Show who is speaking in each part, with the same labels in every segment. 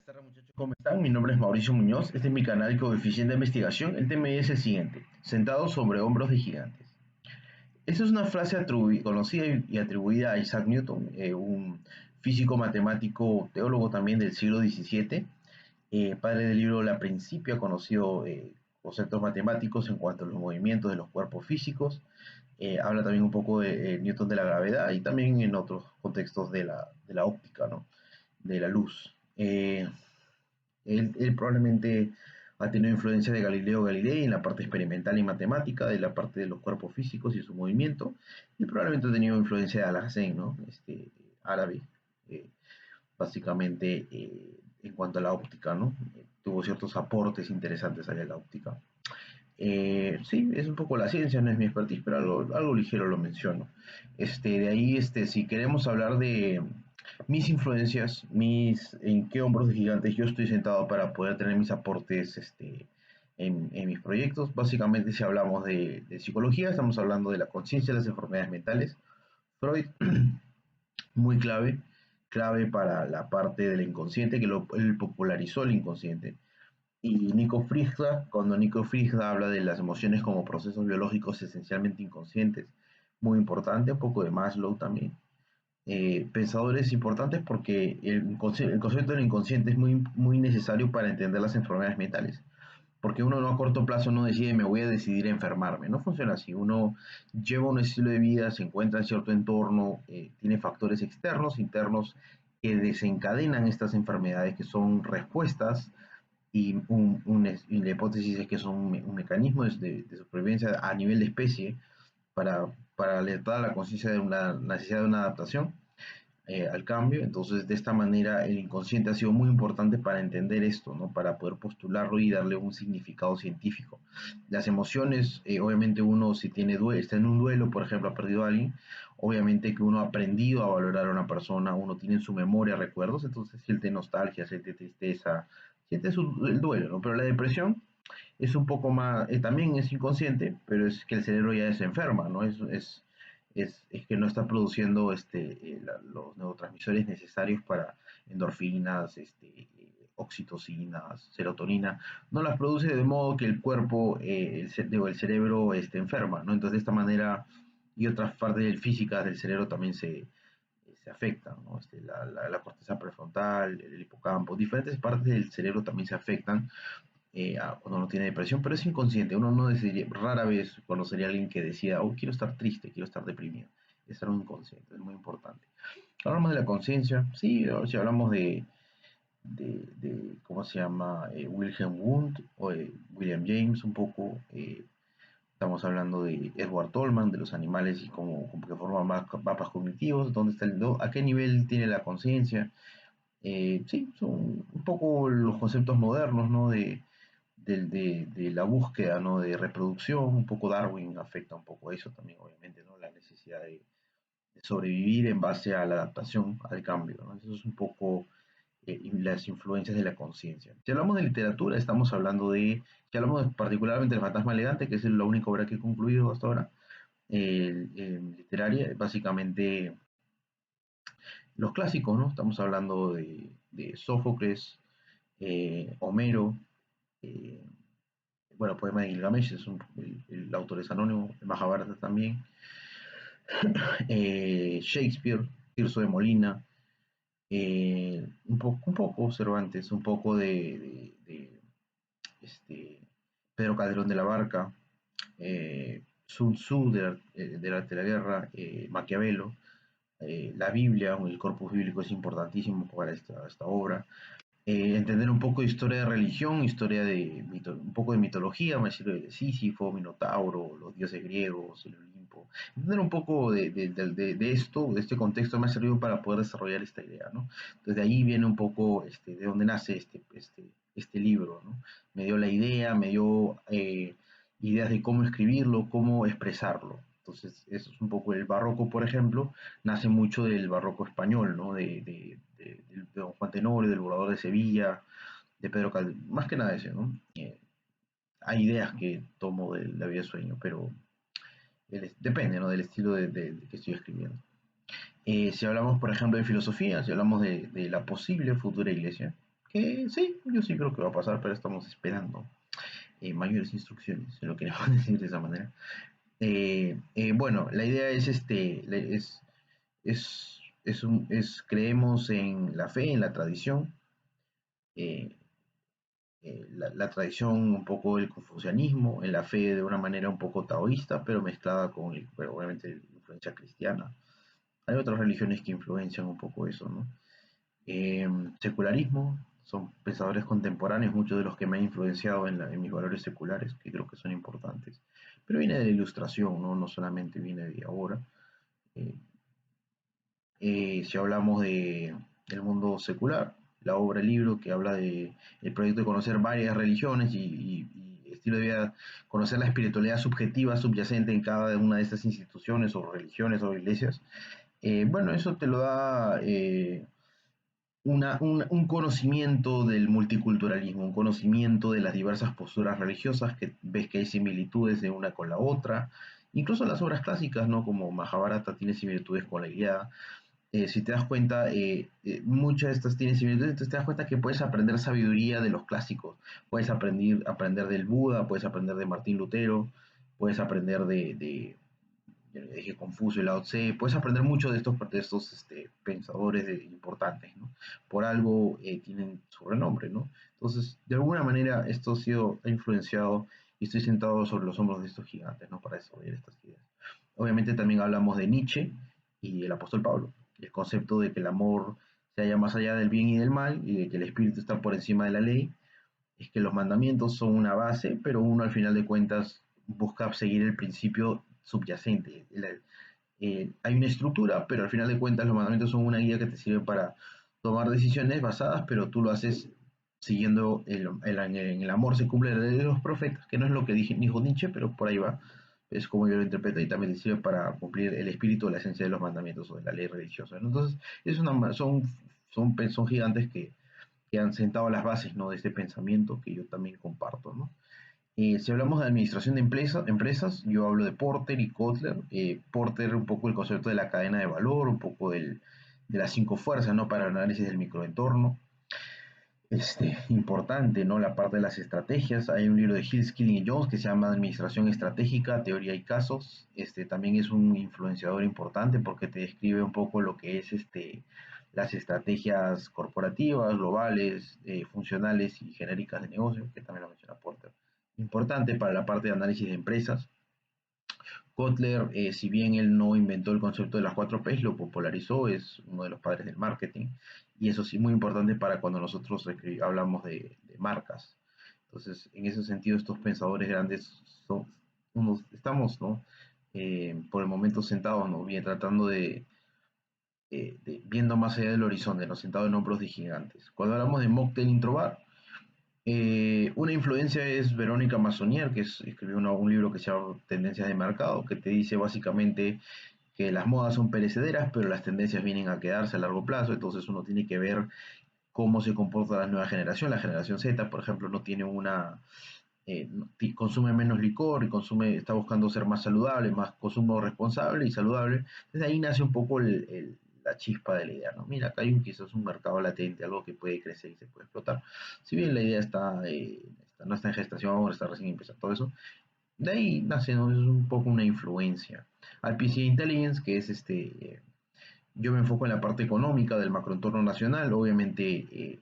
Speaker 1: Buenas tardes muchachos, ¿cómo están? Mi nombre es Mauricio Muñoz, este es mi canal Coeficiente de Investigación. El tema es el siguiente: sentados sobre hombros de gigantes. Esa es una frase conocida y atribuida a Isaac Newton, un físico matemático, teólogo también del siglo XVII, padre del libro La Principia, conocido conceptos matemáticos en cuanto a los movimientos de los cuerpos físicos. Habla también un poco de Newton de la gravedad y también en otros contextos de la óptica, ¿no? De la luz. Él probablemente ha tenido influencia de Galileo Galilei en la parte experimental y matemática, de la parte de los cuerpos físicos y su movimiento, y probablemente ha tenido influencia de Alhazen, ¿no? Árabe, eh, básicamente en cuanto a la óptica, ¿no? Tuvo ciertos aportes interesantes hacia la óptica. Sí, es un poco la ciencia, no es mi expertise, pero algo ligero lo menciono. De ahí, si queremos hablar de mis influencias, en qué hombros de gigantes yo estoy sentado para poder tener mis aportes en mis proyectos. Básicamente, si hablamos de psicología, estamos hablando de la conciencia de las enfermedades mentales. Freud, muy clave para la parte del inconsciente, él popularizó el inconsciente. Y cuando Nico Friedman habla de las emociones como procesos biológicos esencialmente inconscientes, muy importante, un poco de Maslow también. Pensadores importantes porque el concepto del inconsciente es muy necesario para entender las enfermedades mentales. Porque uno no a corto plazo no decide, me voy a decidir a enfermarme. No funciona así. Uno lleva un estilo de vida, se encuentra en cierto entorno, tiene factores externos, internos, que desencadenan estas enfermedades, que son respuestas y la hipótesis es que son un mecanismo de supervivencia a nivel de especie para alertar a la conciencia de una necesidad de una adaptación al cambio. Entonces, de esta manera, el inconsciente ha sido muy importante para entender esto, ¿no? Para poder postularlo y darle un significado científico. Las emociones, obviamente uno si está en un duelo, por ejemplo, ha perdido a alguien, obviamente que uno ha aprendido a valorar a una persona, uno tiene en su memoria recuerdos, entonces siente nostalgia, siente tristeza, el duelo, ¿no? Pero la depresión es un poco más, también es inconsciente, pero es que el cerebro ya se enferma, ¿no? Es que no está produciendo los neurotransmisores necesarios para endorfinas, oxitocinas, serotonina, no las produce de modo que el cuerpo, el cerebro enferma, ¿no? Entonces de esta manera y otras partes físicas del cerebro también se afectan, ¿no? La corteza prefrontal, el hipocampo, diferentes partes del cerebro también se afectan cuando uno tiene depresión, pero es inconsciente. Uno no decidiría, rara vez conocería a alguien que decida, oh, quiero estar triste, quiero estar deprimido. Es algo inconsciente, es muy importante. Hablamos de la conciencia, sí, si hablamos ¿cómo se llama? Wilhelm Wundt o William James, un poco. Estamos hablando de Edward Tolman, de los animales y cómo que forman mapas cognitivos, dónde está a qué nivel tiene la conciencia. Sí, son un poco los conceptos modernos, ¿no? De la búsqueda, ¿no? De reproducción, un poco Darwin afecta un poco eso también, obviamente, ¿no? La necesidad de sobrevivir en base a la adaptación al cambio, ¿no? Eso es un poco las influencias de la conciencia. Si hablamos de literatura, si hablamos particularmente del Fantasma Elegante, que es la única obra que he concluido hasta ahora, literaria, básicamente los clásicos, ¿no? Estamos hablando de Sófocles, Homero, eh, bueno, poema de Gilgamesh, el autor es anónimo, el Mahabharata también, Shakespeare, Tirso de Molina, un poco Cervantes, un poco este, Pedro Calderón de la Barca, Sun Tzu del arte de la guerra, Maquiavelo, la Biblia, el corpus bíblico es importantísimo para esta obra. Entender un poco de historia de religión, un poco de mitología, me sirve de Sísifo, Minotauro, los dioses griegos, el Olimpo. Entender un poco de esto, de este contexto, me ha servido para poder desarrollar esta idea, ¿no? Entonces de ahí viene un poco de dónde nace este libro, ¿no? Me dio la idea, me dio ideas de cómo escribirlo, cómo expresarlo. Entonces, eso es un poco el barroco, por ejemplo, nace mucho del barroco español, ¿no? De Don Juan Tenorio, del Burlador de Sevilla, de Pedro Calderón, más que nada ese, ¿no? Hay ideas que tomo de la vida de sueño, pero depende, ¿no? Del estilo de que estoy escribiendo. Si hablamos, por ejemplo, de filosofía, si hablamos de la posible futura iglesia, Que sí, yo sí creo que va a pasar, pero estamos esperando mayores instrucciones, en lo que le van a decir de esa manera. Bueno, la idea es, creemos en la fe, en la tradición, eh, la tradición un poco del confucianismo, en la fe de una manera un poco taoísta, pero mezclada con, pero obviamente, influencia cristiana. Hay otras religiones que influencian un poco eso, ¿no? Eh, Secularismo, son pensadores contemporáneos, muchos de los que me han influenciado en mis valores seculares, que creo que son importantes. Pero viene de la ilustración, ¿no? No solamente viene de ahora. Eh, si hablamos del mundo secular, la obra, el libro que habla de el proyecto de conocer varias religiones y estilo de vida, conocer la espiritualidad subjetiva subyacente en cada una de estas instituciones o religiones o iglesias, bueno, eso te lo da un conocimiento del multiculturalismo, un conocimiento de las diversas posturas religiosas, que ves que hay similitudes de una con la otra, incluso las obras clásicas, ¿no? Como Mahabharata tiene similitudes con la Ilíada. Si te das cuenta, muchas de estas tienen similitudes, entonces te das cuenta que puedes aprender sabiduría de los clásicos, puedes aprender del Buda, puedes aprender de Martín Lutero, puedes aprender dije Confucio y Lao Tse, puedes aprender mucho de estos pensadores importantes, ¿no? Por algo tienen su renombre, ¿no? Entonces, de alguna manera, esto ha influenciado y estoy sentado sobre los hombros de estos gigantes, ¿no? Para desarrollar estas ideas. Obviamente también hablamos de Nietzsche y el apóstol Pablo, el concepto de que el amor se halla más allá del bien y del mal y de que el espíritu está por encima de la ley, es que los mandamientos son una base, pero uno al final de cuentas busca seguir el principio subyacente. Hay una estructura, pero al final de cuentas los mandamientos son una guía que te sirve para tomar decisiones basadas, pero tú lo haces siguiendo en el amor se cumple la ley de los profetas, que no es lo que dijo Nietzsche, pero por ahí va. Es como yo lo interpreto y también te sirve para cumplir el espíritu o la esencia de los mandamientos o de la ley religiosa, ¿no? Entonces, son gigantes que han sentado las bases, ¿no? De este pensamiento que yo también comparto, ¿no? Si hablamos de administración de empresas, yo hablo de Porter y Kotler. Porter, un poco el concepto de la cadena de valor, un poco de las cinco fuerzas, ¿no? Para el análisis del microentorno. Importante, ¿no? La parte de las estrategias. Hay un libro de Hill, Skilling y Jones que se llama Administración Estratégica, Teoría y Casos. También es un influenciador importante porque te describe un poco lo que es las estrategias corporativas, globales, funcionales y genéricas de negocio, que también lo menciona Porter. Importante para la parte de análisis de empresas. Kotler, si bien él no inventó el concepto de las 4Ps, lo popularizó, es uno de los padres del marketing, y eso sí, muy importante para cuando nosotros hablamos de marcas. Entonces, en ese sentido, estos pensadores grandes estamos, ¿no? Por el momento sentados, ¿no? Bien, tratando viendo más allá del horizonte, ¿no? Sentados en hombros de gigantes. Cuando hablamos de Mocktail Introbar, una influencia es Verónica Massonier, que escribió un libro que se llama Tendencias de Mercado, que te dice básicamente que las modas son perecederas, pero las tendencias vienen a quedarse a largo plazo, entonces uno tiene que ver cómo se comporta la nueva generación. La generación Z, por ejemplo, no tiene consume menos licor y está buscando ser más saludable, más consumo responsable y saludable. Entonces ahí nace un poco la chispa de la idea, ¿no? Mira, acá hay quizás un mercado latente, algo que puede crecer y se puede explotar. Si bien la idea no está en gestación, está recién empezando todo eso, de ahí nace, ¿no? Es un poco una influencia. IPC Intelligence, que es yo me enfoco en la parte económica del macroentorno nacional, obviamente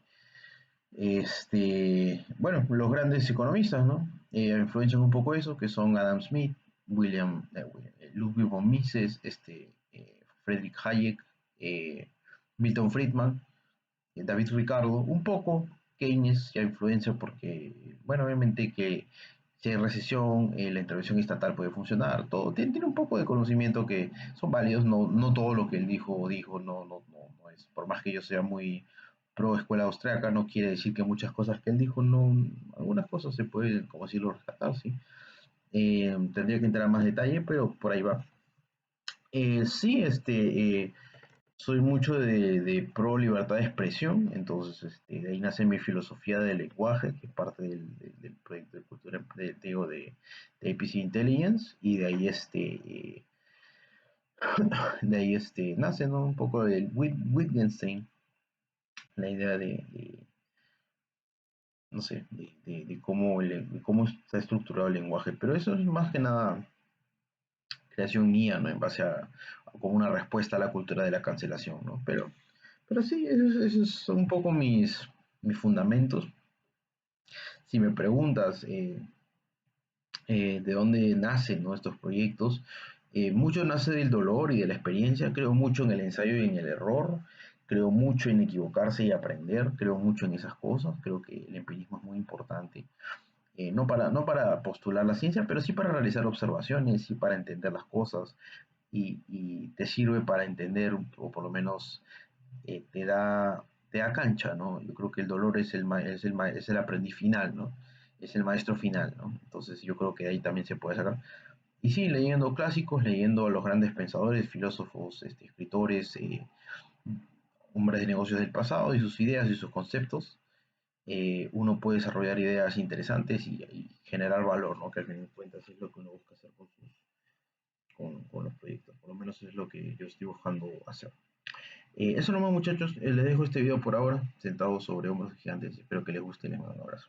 Speaker 1: bueno, los grandes economistas, ¿no? Influencian un poco eso, que son Adam Smith, Ludwig von Mises, Friedrich Hayek, eh, Milton Friedman, David Ricardo, un poco Keynes ya influencia porque, bueno, obviamente que si hay recesión, la intervención estatal puede funcionar, todo, tiene un poco de conocimiento que son válidos, no todo lo que él dijo, no es, por más que yo sea muy pro escuela austriaca, no quiere decir que muchas cosas que él dijo, no, algunas cosas se pueden, como decirlo, rescatar, sí. Tendría que entrar a más detalle, pero por ahí va. Sí, soy mucho de pro libertad de expresión, entonces de ahí nace mi filosofía del lenguaje, que es parte del proyecto de cultura de APC Intelligence, y nace, ¿no? Un poco del Wittgenstein, la idea no sé, de cómo, de cómo está estructurado el lenguaje. Pero eso es más que nada creación mía, ¿no? En base a como una respuesta a la cultura de la cancelación, ¿no? Pero sí, esos son un poco mis fundamentos. Si me preguntas de dónde nacen, ¿no?, estos proyectos, mucho nace del dolor y de la experiencia. Creo mucho en el ensayo y en el error. Creo mucho en equivocarse y aprender. Creo mucho en esas cosas. Creo que el empirismo es muy importante. No para postular la ciencia, pero sí para realizar observaciones y para entender las cosas. Y te sirve para entender, o por lo menos te da cancha, ¿no? Yo creo que el dolor es el aprendiz final, ¿no? Es el maestro final, ¿no? Entonces yo creo que ahí también se puede sacar. Y sí, leyendo clásicos, leyendo a los grandes pensadores, filósofos, escritores, hombres de negocios del pasado y sus ideas y sus conceptos, uno puede desarrollar ideas interesantes y generar valor, ¿no? Que al fin de cuentas es lo que uno busca hacer con los proyectos. Por lo menos es lo que yo estoy buscando hacer. Eso nomás, muchachos. Les dejo este video por ahora, sentado sobre hombros gigantes. Espero que les guste y les mando un abrazo.